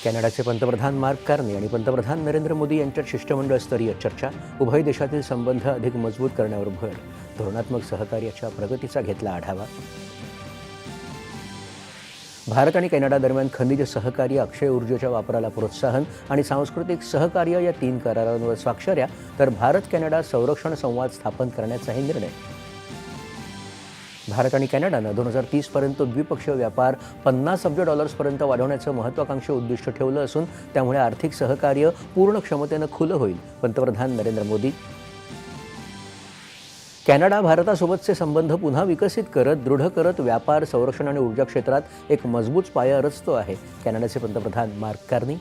कॅनडाचे पंतप्रधान mark Carney आणि पंतप्रधान नरेंद्र मोदी यांच्यात शिष्टमंडळ स्तरीय चर्चा. उभय देशातील संबंध अधिक मजबूत करण्यावर भर. धोरणात्मक सहकार्याच्या प्रगतीचा घेतला आढावा. भारत आणि कॅनडा दरम्यान खनिज सहकार्य, अक्षय ऊर्जेच्या वापराला प्रोत्साहन आणि सांस्कृतिक सहकार्य या 3 करारांवर स्वाक्षऱ्या. तर भारत कॅनडा संरक्षण संवाद स्थापन करण्याचाही निर्णय. भारत आणि कॅनडानं 2030 पर्यंत द्विपक्षीय व्यापार $50 अब्ज पर्यंत वाढवण्याचं महत्त्वाकांक्षी उद्दिष्ट ठेवलं असून त्यामुळे आर्थिक सहकार्य पूर्ण क्षमतेनं खुलं होईल. पंतप्रधान नरेंद्र मोदी. कॅनडा भारतासोबतचे संबंध पुन्हा विकसित करत, दृढ करत व्यापार, संरक्षण आणि ऊर्जा क्षेत्रात एक मजबूत पाया रचतो आहे. कॅनडाचे पंतप्रधान मार्क कार्नी.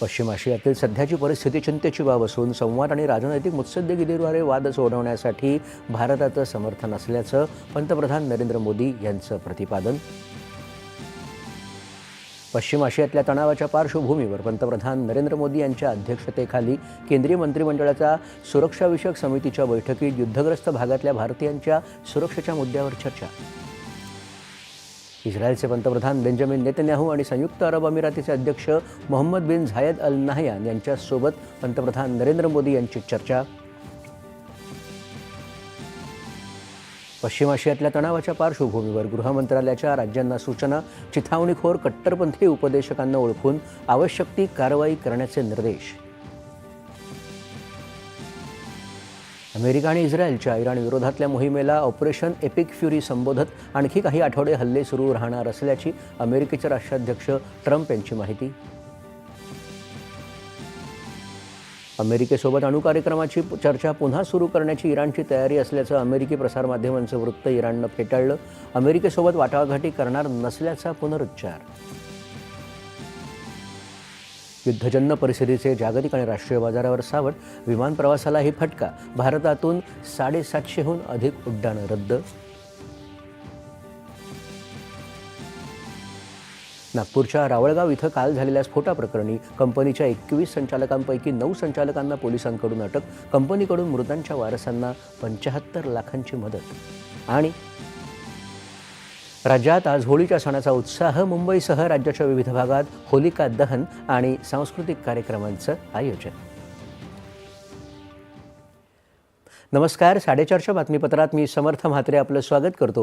पश्चिम आशियातील सध्याची परिस्थिती चिंतेची बाब असून संवाद आणि राजनैतिक मुत्सद्देगिरीद्वारे वाद सोडवण्यासाठी भारताचं समर्थन असल्याचं पंतप्रधान नरेंद्र मोदी यांचं प्रतिपादन. पश्चिम आशियातल्या तणावाच्या पार्श्वभूमीवर पंतप्रधान नरेंद्र मोदी यांच्या अध्यक्षतेखाली केंद्रीय मंत्रिमंडळाच्या सुरक्षाविषयक समितीच्या बैठकीत युद्धग्रस्त भागातल्या भारतीयांच्या सुरक्षेच्या मुद्द्यावर चर्चा. इस्रायलचे पंतप्रधान बेंजामिन नेतन्याहू आणि संयुक्त अरब अमिरातीचे अध्यक्ष मोहम्मद बिन झायद अल नाहयान यांच्यासोबत पंतप्रधान नरेंद्र मोदी यांची चर्चा. पश्चिम आशियातल्या तणावाच्या पार्श्वभूमीवर गृह मंत्रालयाच्या राज्यांना सूचना. चिथावणीखोर कट्टरपंथी उपदेशकांना ओळखून आवश्यक ती कारवाई करण्याचे निर्देश. अमेरिका आणि इस्रायलच्या इराण विरोधातल्या मोहिमेला ऑपरेशन एपिक फ्युरी संबोधत आणखी काही आठवडे हल्ले सुरू राहणार असल्याची अमेरिकेचे राष्ट्राध्यक्ष ट्रम्प यांची माहिती. अमेरिकेसोबत अणुकार्यक्रमाची चर्चा पुन्हा सुरू करण्याची इराणची तयारी असल्याचं अमेरिकी प्रसारमाध्यमांचं वृत्त इराणनं फेटाळलं. अमेरिकेसोबत वाटाघाटी करणार नसल्याचा पुनरुच्चार. युद्धजन्य परिस्थितीचे जागतिक आणि राष्ट्रीय बाजारावर सावट. विमान प्रवासालाही फटका. भारतातून 750हून अधिक उड्डाणं रद्द. नागपूरच्या रावळगाव इथं काल झालेल्या स्फोटाप्रकरणी कंपनीच्या 21 संचालकांपैकी 9 संचालकांना पोलिसांकडून अटक. कंपनीकडून मृतांच्या वारसांना 75 लाखांची मदत. आणि राज्यात आज होळीच्या सणाचा उत्साह. मुंबईसह राज्याच्या विविध भागात होलिका दहन आणि सांस्कृतिक कार्यक्रमांचं आयोजन. नमस्कार. 4:30च्या बातमीपत्रात मी समर्थ म्हात्रे आपलं स्वागत करतो.